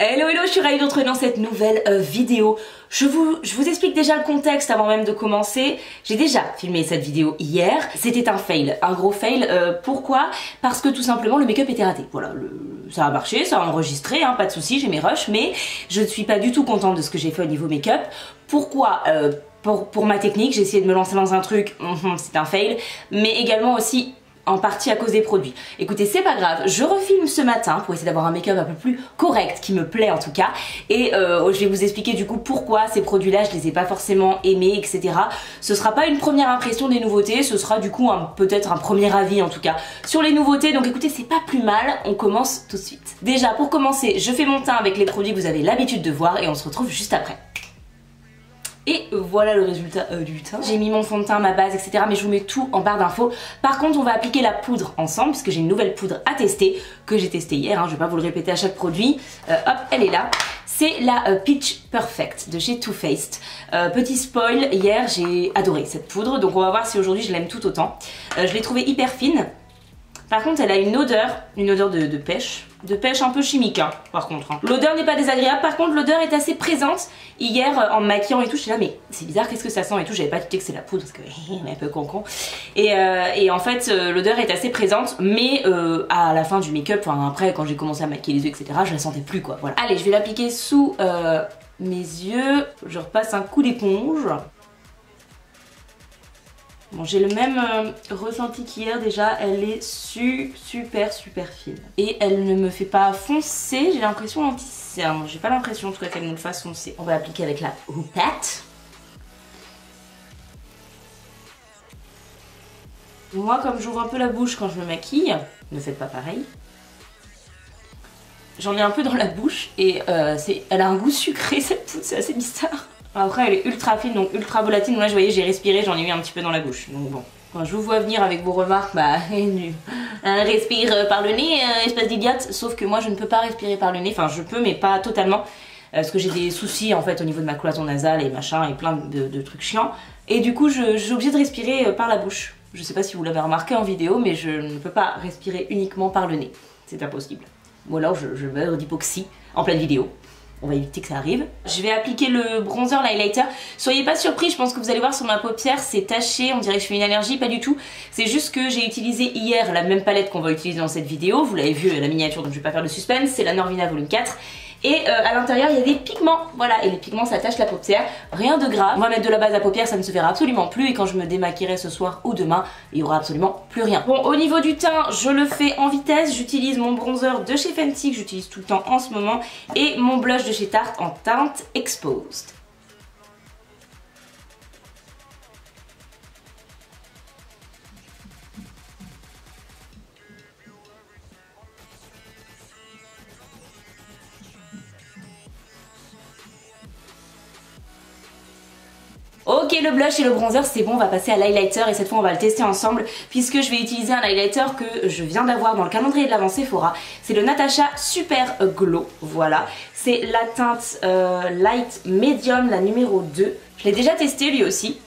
Hello hello, je suis ravie de vous retrouver dans cette nouvelle vidéo. Je vous explique déjà le contexte avant même de commencer. J'ai déjà filmé cette vidéo hier. C'était un fail, un gros fail. Pourquoi? Parce que tout simplement le make-up était raté. Voilà, ça a marché, ça a enregistré, hein, pas de souci, j'ai mes rushs, mais je ne suis pas du tout contente de ce que j'ai fait au niveau make-up. Pourquoi? Pour ma technique, j'ai essayé de me lancer dans un truc, c'est un fail, mais également aussi en partie à cause des produits. Écoutez, c'est pas grave, je refilme ce matin pour essayer d'avoir un make-up un peu plus correct, qui me plaît en tout cas, et je vais vous expliquer du coup pourquoi ces produits-là, je les ai pas forcément aimés, etc. Ce sera pas une première impression des nouveautés, ce sera du coup peut-être un premier avis en tout cas sur les nouveautés, donc écoutez, c'est pas plus mal, on commence tout de suite. Déjà, pour commencer, je fais mon teint avec les produits que vous avez l'habitude de voir et on se retrouve juste après. Et voilà le résultat du teint. J'ai mis mon fond de teint, ma base, etc. Mais je vous mets tout en barre d'infos. Par contre, on va appliquer la poudre ensemble puisque j'ai une nouvelle poudre à tester que j'ai testée hier. Hein, je vais pas vous le répéter à chaque produit. Hop, elle est là. C'est la Peach Perfect de chez Too Faced. Petit spoil, hier j'ai adoré cette poudre. Donc on va voir si aujourd'hui je l'aime tout autant. Je l'ai trouvée hyper fine. Par contre, elle a une odeur de pêche. De pêche un peu chimique, hein, par contre. Hein. L'odeur n'est pas désagréable, par contre, l'odeur est assez présente. Hier, en me maquillant et tout, j'étais là, mais c'est bizarre, qu'est-ce que ça sent et tout. J'avais pas douté que c'est la poudre, parce que on est un peu con-con. Et en fait, l'odeur est assez présente, mais à la fin du make-up, enfin après, quand j'ai commencé à maquiller les yeux, etc., je la sentais plus, quoi. Voilà. Allez, je vais l'appliquer sous mes yeux. Je repasse un coup d'éponge. Bon, j'ai le même ressenti qu'hier déjà, elle est super fine. Et elle ne me fait pas foncer, j'ai l'impression anti-cerne. J'ai pas l'impression en tout cas qu'elle me fasse foncer. On va appliquer avec la houppette. Moi, comme j'ouvre un peu la bouche quand je me maquille, ne faites pas pareil. J'en ai un peu dans la bouche et elle a un goût sucré cette poudre, c'est assez bizarre. Après elle est ultra fine, donc ultra volatile, donc là je voyais j'ai respiré, j'en ai mis un petit peu dans la bouche, donc bon. Quand je vous vois venir avec vos remarques, bah respire par le nez, espèce d'idiote, sauf que moi je ne peux pas respirer par le nez, enfin je peux mais pas totalement, parce que j'ai des soucis en fait au niveau de ma cloison nasale et machin et plein de trucs chiants, et du coup je suis obligée de respirer par la bouche. Je sais pas si vous l'avez remarqué en vidéo, mais je ne peux pas respirer uniquement par le nez, c'est impossible. Ou alors je meurs d'hypoxie en pleine vidéo. On va éviter que ça arrive. Je vais appliquer le bronzer, l'highlighter. Soyez pas surpris, je pense que vous allez voir sur ma paupière, c'est taché, on dirait que je fais une allergie, pas du tout. C'est juste que j'ai utilisé hier la même palette qu'on va utiliser dans cette vidéo. Vous l'avez vu, la miniature, donc je vais pas faire de suspense, c'est la Norvina volume 4. Et à l'intérieur il y a des pigments, voilà, et les pigments ça tache la paupière, rien de grave. On va mettre de la base à paupières, ça ne se verra absolument plus, et quand je me démaquillerai ce soir ou demain, il y aura absolument plus rien. Bon, au niveau du teint, je le fais en vitesse, j'utilise mon bronzer de chez Fenty, que j'utilise tout le temps en ce moment, et mon blush de chez Tarte en teinte Exposed. Ok, le blush et le bronzer c'est bon, on va passer à l'highlighter et cette fois on va le tester ensemble puisque je vais utiliser un highlighter que je viens d'avoir dans le calendrier de l'Avent Sephora. C'est le Natasha Super Glow, voilà. C'est la teinte Light Medium, la numéro 2. Je l'ai déjà testé lui aussi.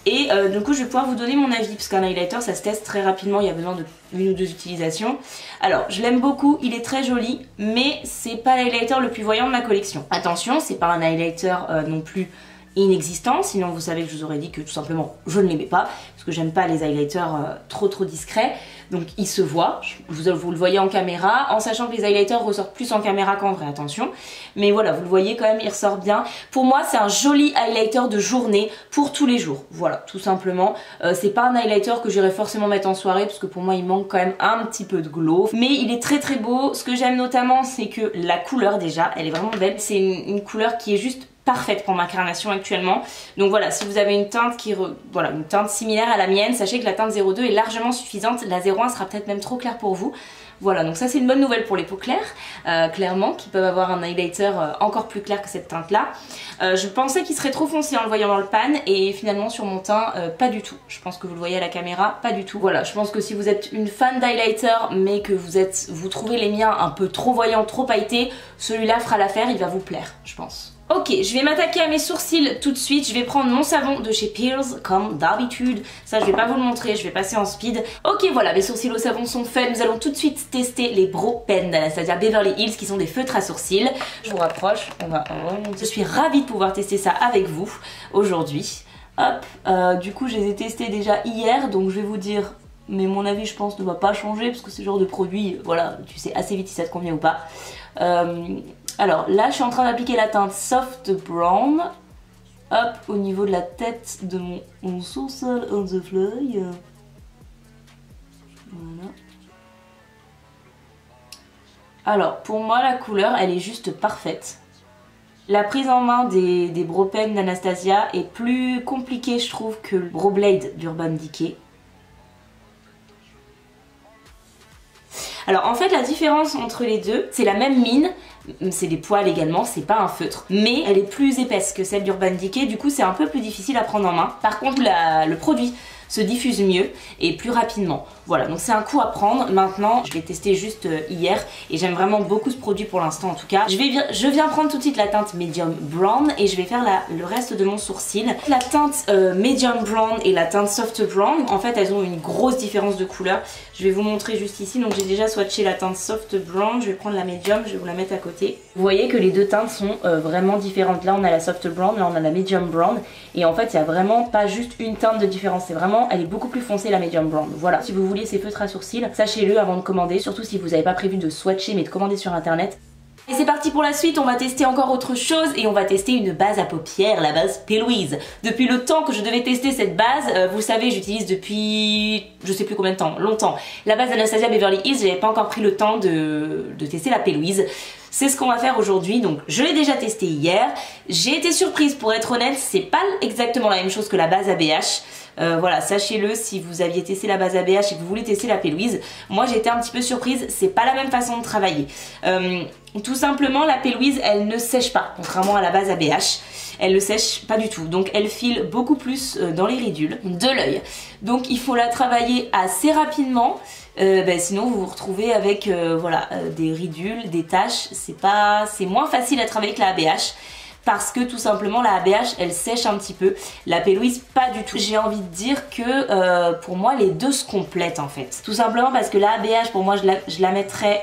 Et du coup je vais pouvoir vous donner mon avis parce qu'un highlighter ça se teste très rapidement, il y a besoin de une ou deux utilisations. Alors je l'aime beaucoup, il est très joli, mais c'est pas l'highlighter le plus voyant de ma collection. Attention, c'est pas un highlighter non plus inexistant, sinon vous savez que je vous aurais dit que tout simplement je ne l'aimais pas parce que j'aime pas les highlighters trop discrets, donc il se voit, vous le voyez en caméra, en sachant que les highlighters ressortent plus en caméra qu'en vrai, attention, mais voilà, vous le voyez quand même, il ressort bien. Pour moi c'est un joli highlighter de journée pour tous les jours, voilà, tout simplement. C'est pas un highlighter que j'irais forcément mettre en soirée parce que pour moi il manque quand même un petit peu de glow, mais il est très beau. Ce que j'aime notamment c'est que la couleur déjà, elle est vraiment belle, c'est une couleur qui est juste parfaite pour ma carnation actuellement. Donc voilà, si vous avez une teinte une teinte similaire à la mienne, sachez que la teinte 02 est largement suffisante. La 01 sera peut-être même trop claire pour vous. Voilà, donc ça c'est une bonne nouvelle pour les peaux claires, clairement, qui peuvent avoir un highlighter encore plus clair que cette teinte-là. Je pensais qu'il serait trop foncé en le voyant dans le pan et finalement sur mon teint, pas du tout. Je pense que vous le voyez à la caméra, pas du tout. Voilà, je pense que si vous êtes une fan d'highlighter mais que vous trouvez les miens un peu trop voyants, trop pailletés, celui-là fera l'affaire, il va vous plaire, je pense. Ok, je vais m'attaquer à mes sourcils tout de suite. Je vais prendre mon savon de chez Peels comme d'habitude. Ça, je vais pas vous le montrer, je vais passer en speed. Ok, voilà, mes sourcils au savon sont faits. Nous allons tout de suite tester les Brow Pen d'Anastasia Beverly Hills qui sont des feutres à sourcils. Je vous rapproche, on va remonter. Je suis ravie de pouvoir tester ça avec vous aujourd'hui. Hop, du coup, je les ai testés déjà hier, donc je vais vous dire... Mais mon avis, je pense, ne va pas changer parce que c'est le genre de produit, voilà, tu sais assez vite si ça te convient ou pas. Alors là, je suis en train d'appliquer la teinte Soft Brown. Hop, au niveau de la tête de mon sourcil on the fly. Voilà. Alors, pour moi, la couleur, elle est juste parfaite. La prise en main des Brow Pen d'Anastasia est plus compliquée, je trouve, que le Brow Blade d'Urban Decay. Alors en fait la différence entre les deux, c'est la même mine, c'est des poils également, c'est pas un feutre, mais elle est plus épaisse que celle d'Urban Decay, du coup c'est un peu plus difficile à prendre en main. Par contre le produit se diffuse mieux et plus rapidement. Voilà, donc c'est un coup à prendre. Maintenant, je l'ai testé juste hier et j'aime vraiment beaucoup ce produit pour l'instant en tout cas. Je viens prendre tout de suite la teinte Medium Brown et je vais faire le reste de mon sourcil. La teinte Medium Brown et la teinte Soft Brown, en fait, elles ont une grosse différence de couleur. Je vais vous montrer juste ici. Donc j'ai déjà swatché la teinte Soft Brown. Je vais prendre la Medium, je vais vous la mettre à côté. Vous voyez que les deux teintes sont vraiment différentes. Là, on a la Soft Brown, là, on a la Medium Brown. Et en fait, il n'y a vraiment pas juste une teinte de différence. C'est vraiment, elle est beaucoup plus foncée, la Medium Brown. Voilà, si vous voulez ces feutres à sourcils, sachez-le avant de commander. Surtout si vous n'avez pas prévu de swatcher, mais de commander sur internet. Et c'est parti pour la suite, on va tester encore autre chose et on va tester une base à paupières, la base P. Louise. Depuis le temps que je devais tester cette base, vous savez, j'utilise depuis je sais plus combien de temps, longtemps. La base d'Anastasia Beverly Hills, j'avais pas encore pris le temps de tester la P. Louise. C'est ce qu'on va faire aujourd'hui, donc je l'ai déjà testé hier. J'ai été surprise, pour être honnête, c'est pas exactement la même chose que la base ABH. Voilà, sachez-le, si vous aviez testé la base ABH et que vous voulez tester la P. Louise, moi j'ai été un petit peu surprise, c'est pas la même façon de travailler. Tout simplement, la P. Louise, elle ne sèche pas, contrairement à la base ABH. Elle ne sèche pas du tout, donc elle file beaucoup plus dans les ridules de l'œil. Donc il faut la travailler assez rapidement. Sinon vous vous retrouvez avec voilà, des ridules, des taches, c'est moins facile à travailler que la ABH parce que tout simplement la ABH elle sèche un petit peu, la P. Louise pas du tout. J'ai envie de dire que pour moi les deux se complètent en fait, tout simplement parce que la ABH pour moi je la mettrais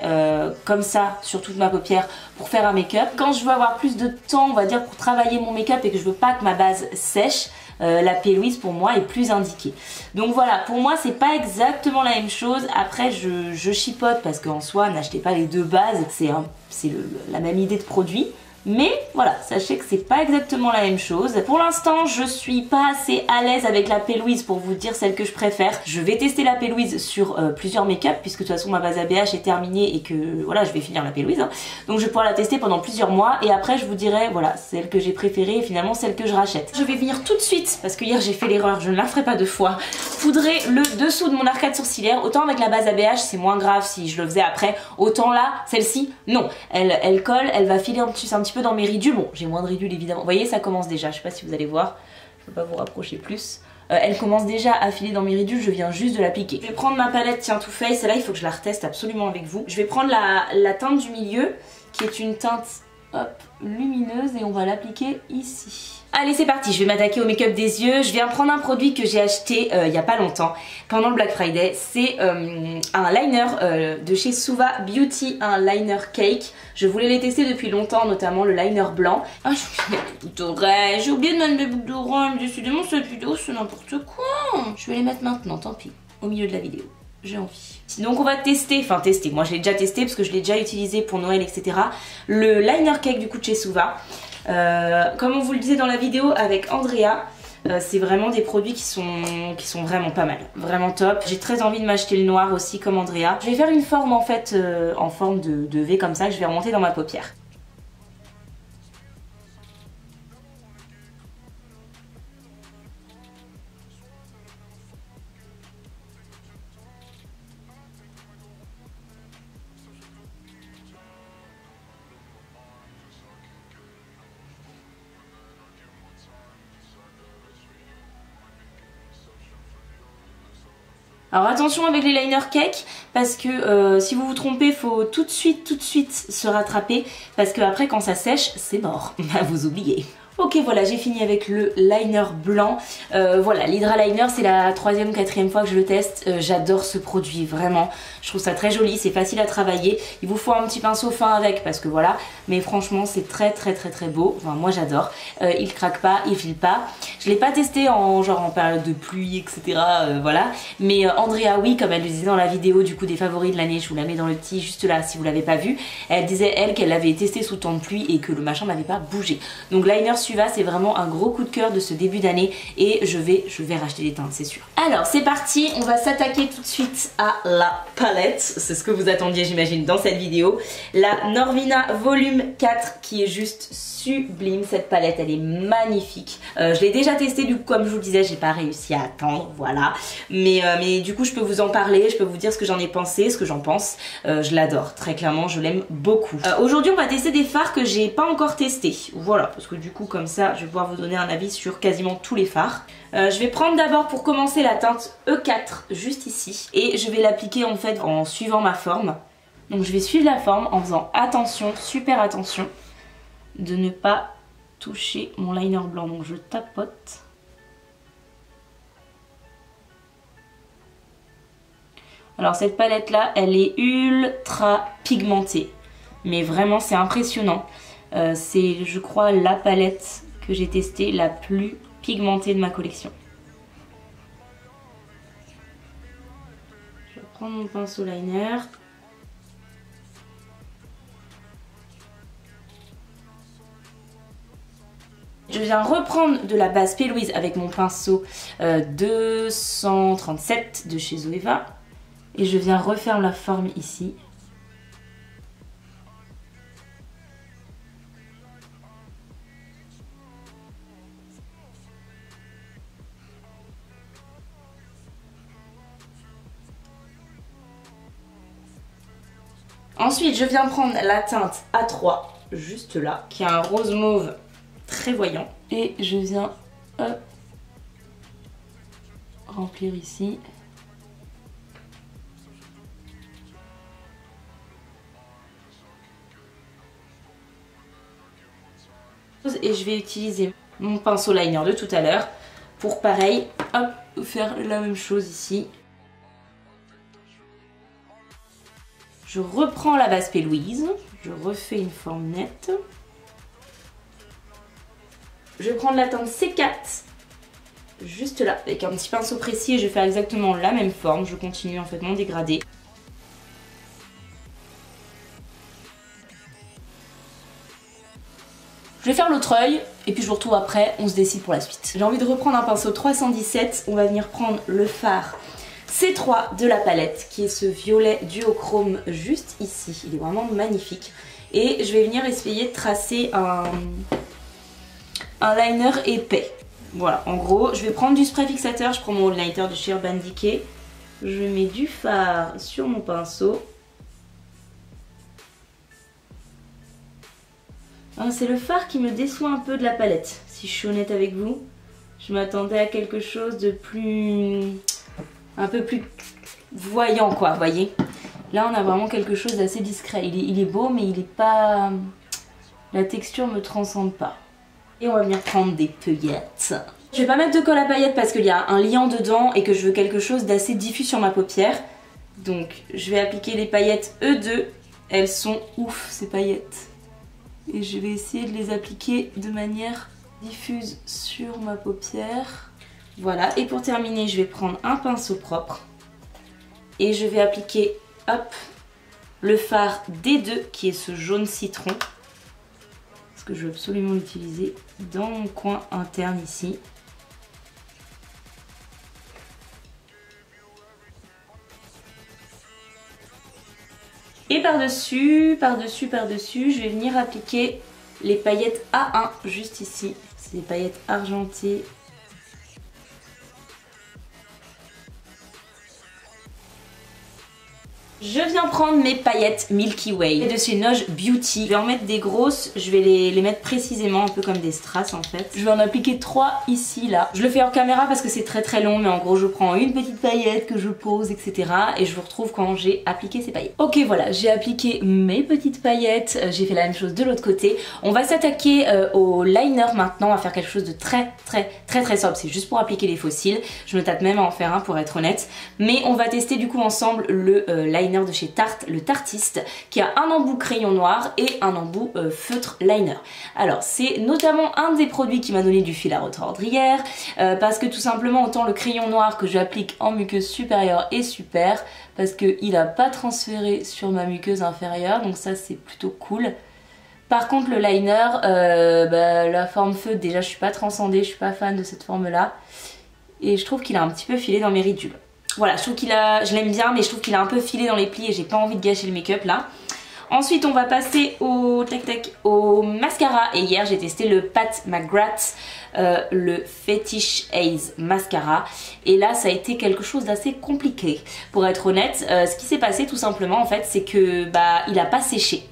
comme ça sur toute ma paupière pour faire un make-up. Quand je veux avoir plus de temps on va dire pour travailler mon make-up et que je veux pas que ma base sèche, la P. Louise pour moi est plus indiquée. Donc voilà, pour moi c'est pas exactement la même chose. Après je chipote parce qu'en soi n'achetez pas les deux bases, c'est la même idée de produit. Mais voilà, sachez que c'est pas exactement la même chose. Pour l'instant, je suis pas assez à l'aise avec la P. Louise pour vous dire celle que je préfère. Je vais tester la P. Louise sur plusieurs make-up puisque de toute façon ma base ABH est terminée et que voilà, je vais finir la P. Louise. Hein. Donc je vais pouvoir la tester pendant plusieurs mois et après je vous dirai voilà, celle que j'ai préférée et finalement celle que je rachète. Je vais venir tout de suite parce que hier j'ai fait l'erreur, je ne la ferai pas deux fois. Poudrer le dessous de mon arcade sourcilière. Autant avec la base ABH, c'est moins grave si je le faisais après. Autant là, celle-ci, non. Elle colle, elle va filer un petit peu dans mes ridules. Bon, j'ai moins de ridules évidemment. Vous voyez, ça commence déjà. Je sais pas si vous allez voir. Je peux pas vous rapprocher plus. Elle commence déjà à filer dans mes ridules. Je viens juste de l'appliquer. Je vais prendre ma palette Tient Too Faced. Celle-là, il faut que je la reteste absolument avec vous. Je vais prendre la teinte du milieu, qui est une teinte hop, lumineuse, et on va l'appliquer ici. Allez, c'est parti, je vais m'attaquer au make-up des yeux. Je viens prendre un produit que j'ai acheté il y a pas longtemps, pendant le Black Friday. C'est un liner de chez Suva Beauty, un liner cake. Je voulais les tester depuis longtemps, notamment le liner blanc. Ah, j'ai oublié de mettre mes boucles d'oreilles. Décidément, cette vidéo, c'est n'importe quoi. Je vais les mettre maintenant, tant pis, au milieu de la vidéo. J'ai envie. Donc on va tester, moi je l'ai déjà testé parce que je l'ai déjà utilisé pour Noël, etc. Le liner cake du coup de chez Suva. Comme on vous le disait dans la vidéo avec Andrea, c'est vraiment des produits qui sont vraiment pas mal, vraiment top. J'ai très envie de m'acheter le noir aussi comme Andrea. Je vais faire une forme en fait, en forme de V comme ça que je vais remonter dans ma paupière. Alors attention avec les liners cake parce que si vous vous trompez, faut tout de suite se rattraper parce que après quand ça sèche, c'est mort. Vous oubliez. Ok, voilà, j'ai fini avec le liner blanc. Voilà, l'Hydra Liner, c'est la 3e ou 4e fois que je le teste. J'adore ce produit, vraiment. Je trouve ça très joli, c'est facile à travailler. Il vous faut un petit pinceau fin avec parce que voilà. Mais franchement, c'est très beau. Enfin, moi, j'adore. Il craque pas, il file pas. Je l'ai pas testé en période de pluie, etc. Voilà. Mais Andrea, oui, comme elle le disait dans la vidéo du coup des favoris de l'année, je vous la mets dans le petit juste là si vous l'avez pas vu. Elle disait, elle, qu'elle l'avait testé sous temps de pluie et que le machin n'avait pas bougé. Donc, liner Suva, c'est vraiment un gros coup de cœur de ce début d'année et je vais racheter des teintes, c'est sûr. Alors c'est parti, on va s'attaquer tout de suite à la palette. C'est ce que vous attendiez, j'imagine, dans cette vidéo. La Norvina Volume 4 qui est juste sublime. Cette palette, elle est magnifique. Je l'ai déjà testée, du coup, comme je vous le disais, j'ai pas réussi à attendre, voilà. Mais du coup, je peux vous en parler, je peux vous dire ce que j'en ai pensé, ce que j'en pense. Je l'adore, très clairement, je l'aime beaucoup. Aujourd'hui, on va tester des fards que j'ai pas encore testés. Voilà, parce que du coup, comme ça, je vais pouvoir vous donner un avis sur quasiment tous les fards. Je vais prendre d'abord pour commencer la teinte E4 juste ici et je vais l'appliquer en fait en suivant ma forme. Donc je vais suivre la forme en faisant attention, super attention de ne pas toucher mon liner blanc. Donc je tapote. Alors cette palette là, elle est ultra pigmentée, mais vraiment c'est impressionnant. C'est, je crois, la palette que j'ai testée la plus pigmentée de ma collection. Je vais prendre mon pinceau liner. Je viens reprendre de la base P. Louise avec mon pinceau 237 de chez Zoeva. Et je viens refaire la forme ici. Ensuite, je viens prendre la teinte A3, juste là, qui a un rose mauve très voyant. Et je viens hop, remplir ici. Et je vais utiliser mon pinceau liner de tout à l'heure pour pareil, hop, faire la même chose ici. Je reprends la base P. Louise, je refais une forme nette. Je vais prendre la teinte C4, juste là, avec un petit pinceau précis et je vais faire exactement la même forme. Je continue en fait mon dégradé. Je vais faire l'autre œil et puis je vous retrouve après, on se décide pour la suite. J'ai envie de reprendre un pinceau 317, on va venir prendre le fard C3 de la palette qui est ce violet duochrome juste ici, il est vraiment magnifique. Et je vais venir essayer de tracer un liner épais. Voilà, en gros, je vais prendre du spray fixateur, je prends mon highlighter de chez Urban Decay, je mets du fard sur mon pinceau. C'est le fard qui me déçoit un peu de la palette, si je suis honnête avec vous. Je m'attendais à quelque chose de plus... un peu plus voyant quoi, vous voyez. Là on a vraiment quelque chose d'assez discret. Il est beau mais il est pas... la texture me transcende pas. Et on va venir prendre des paillettes. Je vais pas mettre de colle à paillettes parce qu'il y a un liant dedans et que je veux quelque chose d'assez diffus sur ma paupière. Donc je vais appliquer les paillettes E2. Elles sont ouf ces paillettes. Et je vais essayer de les appliquer de manière diffuse sur ma paupière. Voilà, et pour terminer, je vais prendre un pinceau propre. Et je vais appliquer, hop, le fard D2, qui est ce jaune citron. Parce que je veux absolument l'utiliser dans mon coin interne ici. Et par-dessus, je vais venir appliquer les paillettes A1 juste ici. C'est des paillettes argentées. Je viens prendre mes paillettes Milky Way de chez Noge Beauty. Je vais en mettre des grosses, je vais les mettre précisément un peu comme des strass en fait. Je vais en appliquer 3 ici, là. Je le fais hors caméra parce que c'est très long, mais en gros je prends une petite paillette que je pose, etc. Et je vous retrouve quand j'ai appliqué ces paillettes. Ok, voilà, j'ai appliqué mes petites paillettes, j'ai fait la même chose de l'autre côté. On va s'attaquer au liner maintenant, à faire quelque chose de très sobre. C'est juste pour appliquer les fossiles. Je me tâte même à en faire un pour être honnête. Mais on va tester du coup ensemble le liner de chez Tarte, le Tartiste, qui a un embout crayon noir et un embout feutre liner. Alors c'est notamment un des produits qui m'a donné du fil à retordre hier, parce que tout simplement autant le crayon noir que j'applique en muqueuse supérieure est super, parce qu'il n'a pas transféré sur ma muqueuse inférieure, donc ça c'est plutôt cool. Par contre le liner, la forme feutre, déjà je suis pas transcendée, je suis pas fan de cette forme là, et je trouve qu'il a un petit peu filé dans mes ridules. Voilà, je trouve je l'aime bien, mais je trouve qu'il a un peu filé dans les plis et j'ai pas envie de gâcher le make-up là. Ensuite, on va passer au mascara. Et hier, j'ai testé le Pat McGrath, le Fetish Haze Mascara. Et là, ça a été quelque chose d'assez compliqué. Pour être honnête, ce qui s'est passé tout simplement, en fait, c'est que il a pas séché.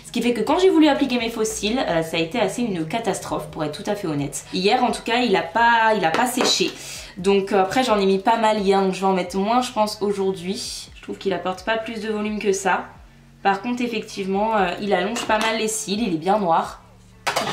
Ce qui fait que quand j'ai voulu appliquer mes faux cils, ça a été assez une catastrophe, pour être tout à fait honnête. Hier, en tout cas, il a pas séché. Donc après j'en ai mis pas mal hier, donc je vais en mettre moins je pense aujourd'hui. Je trouve qu'il apporte pas plus de volume que ça. Par contre effectivement il allonge pas mal les cils, il est bien noir.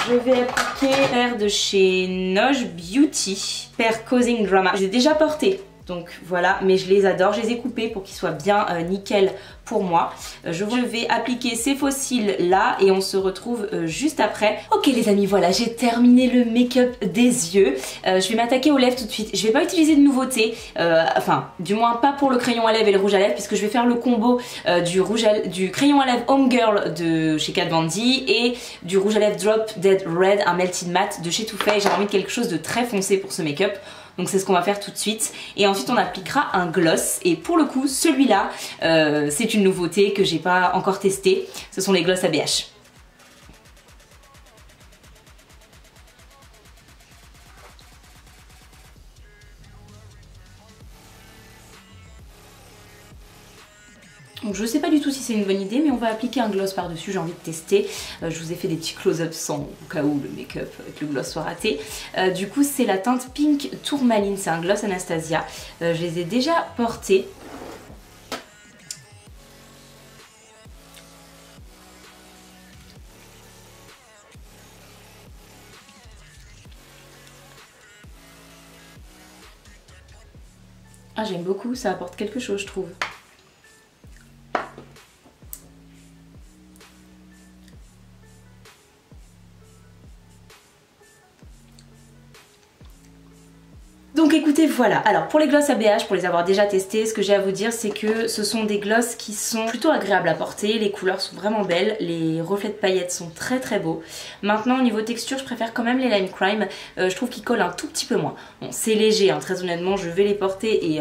Je vais appliquer paire de chez Noge Beauty, paire Causing Drama. Je les ai déjà portés, donc voilà, mais je les adore, je les ai coupés pour qu'ils soient bien nickel pour moi. Je vais appliquer ces faux cils là et on se retrouve juste après. Ok les amis, voilà, j'ai terminé le make-up des yeux. Je vais m'attaquer aux lèvres tout de suite. Je vais pas utiliser de nouveauté, enfin du moins pas pour le crayon à lèvres et le rouge à lèvres, puisque je vais faire le combo du crayon à lèvres Homegirl de chez Kat Von D et du rouge à lèvres Drop Dead Red, un melted matte de chez Too Faced. J'ai envie de quelque chose de très foncé pour ce make-up. Donc c'est ce qu'on va faire tout de suite. Et ensuite on appliquera un gloss. Et pour le coup celui-là c'est une nouveauté que j'ai pas encore testé. Ce sont les gloss ABH. Donc je sais pas du tout si c'est une bonne idée, mais on va appliquer un gloss par dessus, j'ai envie de tester. Je vous ai fait des petits close-ups sans, au cas où le make-up avec le gloss soit raté. Du coup c'est la teinte Pink Tourmaline, c'est un gloss Anastasia. Je les ai déjà portés. Ah j'aime beaucoup, ça apporte quelque chose je trouve. Donc écoutez, voilà. Alors pour les gloss ABH, pour les avoir déjà testés, ce que j'ai à vous dire c'est que ce sont des gloss qui sont plutôt agréables à porter, les couleurs sont vraiment belles, les reflets de paillettes sont très beaux. Maintenant au niveau texture, je préfère quand même les Lime Crime, je trouve qu'ils collent un tout petit peu moins. Bon c'est léger, hein, très honnêtement je vais les porter et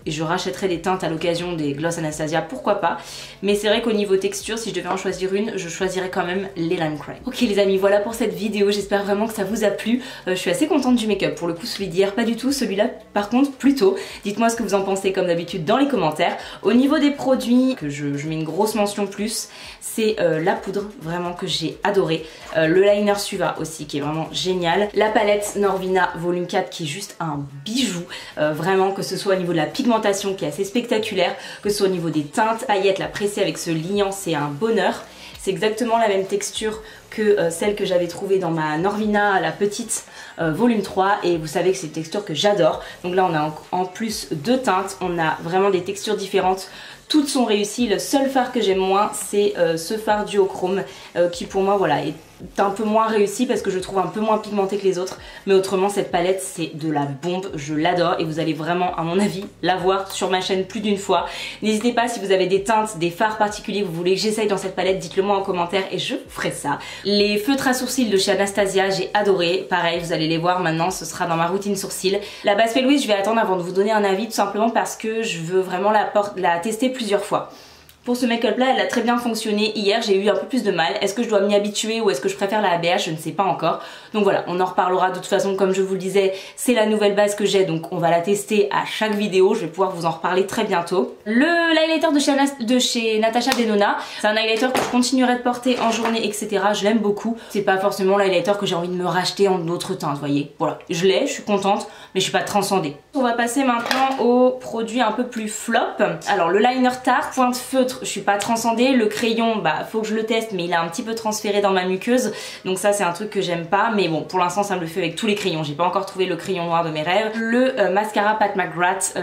je rachèterai des teintes à l'occasion des gloss Anastasia, pourquoi pas. Mais c'est vrai qu'au niveau texture, si je devais en choisir une, je choisirais quand même les Lime Crime. Ok les amis, voilà pour cette vidéo, j'espère vraiment que ça vous a plu. Je suis assez contente du make-up, pour le coup celui d'hier pas du tout. Celui-là par contre plutôt. Dites-moi ce que vous en pensez comme d'habitude dans les commentaires. Au niveau des produits, que je mets une grosse mention plus, c'est la poudre vraiment que j'ai adoré. Le liner Suva aussi qui est vraiment génial. La palette Norvina volume 4 qui est juste un bijou. Vraiment que ce soit au niveau de la pigmentation qui est assez spectaculaire, que ce soit au niveau des teintes, paillettes, la pressée avec ce liant c'est un bonheur. C'est exactement la même texture que celle que j'avais trouvée dans ma Norvina, la petite volume 3. Et vous savez que c'est une texture que j'adore. Donc là on a en plus deux teintes, on a vraiment des textures différentes. Toutes sont réussies. Le seul fard que j'aime moins c'est ce fard duochrome qui pour moi voilà est un peu moins réussi parce que je trouve un peu moins pigmenté que les autres. Mais autrement cette palette c'est de la bombe, je l'adore et vous allez vraiment à mon avis la voir sur ma chaîne plus d'une fois. N'hésitez pas si vous avez des teintes, des fards particuliers que vous voulez que j'essaye dans cette palette, dites-le moi en commentaire et je ferai ça. Les feutres à sourcils de chez Anastasia j'ai adoré, pareil vous allez les voir maintenant, ce sera dans ma routine sourcils. La base Louise je vais attendre avant de vous donner un avis tout simplement parce que je veux vraiment la tester plusieurs fois. Pour ce make-up là, elle a très bien fonctionné. Hier j'ai eu un peu plus de mal. Est-ce que je dois m'y habituer ou est-ce que je préfère la ABH? Je ne sais pas encore. Donc voilà, on en reparlera de toute façon. Comme je vous le disais, c'est la nouvelle base que j'ai, donc on va la tester à chaque vidéo. Je vais pouvoir vous en reparler très bientôt. L'highlighter de chez Natasha Denona, c'est un highlighter que je continuerai de porter en journée, etc. Je l'aime beaucoup. C'est pas forcément l'highlighter que j'ai envie de me racheter en d'autres teintes, vous voyez. Voilà, je l'ai, je suis contente, mais je suis pas transcendée. On va passer maintenant aux produits un peu plus flop. Alors le liner Tarte, pointe feutre, je suis pas transcendée. Le crayon, bah faut que je le teste, mais il a un petit peu transféré dans ma muqueuse. Donc ça c'est un truc que j'aime pas, mais bon pour l'instant ça me le fait avec tous les crayons. J'ai pas encore trouvé le crayon noir de mes rêves. Le mascara Pat McGrath,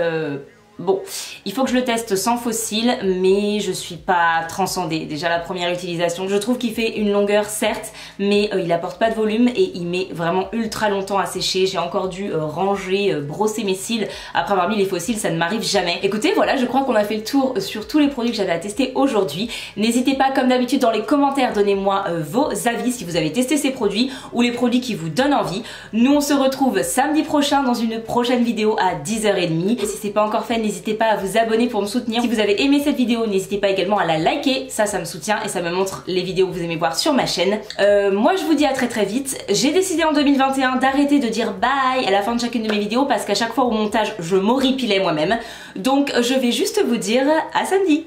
bon, il faut que je le teste sans fossile, mais je suis pas transcendée. Déjà la première utilisation, je trouve qu'il fait une longueur certes, mais il apporte pas de volume et il met vraiment ultra longtemps à sécher. J'ai encore dû ranger, brosser mes cils après avoir mis les fossiles, ça ne m'arrive jamais. Écoutez, voilà, je crois qu'on a fait le tour sur tous les produits que j'avais à tester aujourd'hui. N'hésitez pas, comme d'habitude, dans les commentaires, donnez-moi vos avis si vous avez testé ces produits ou les produits qui vous donnent envie. Nous, on se retrouve samedi prochain dans une prochaine vidéo à 10h30. Et si c'est pas encore fait, n'hésitez pas à vous abonner pour me soutenir. Si vous avez aimé cette vidéo, n'hésitez pas également à la liker, ça me soutient et ça me montre les vidéos que vous aimez voir sur ma chaîne. Moi je vous dis à très vite. J'ai décidé en 2021 d'arrêter de dire bye à la fin de chacune de mes vidéos parce qu'à chaque fois au montage je m'horripilais moi-même. Donc je vais juste vous dire à samedi.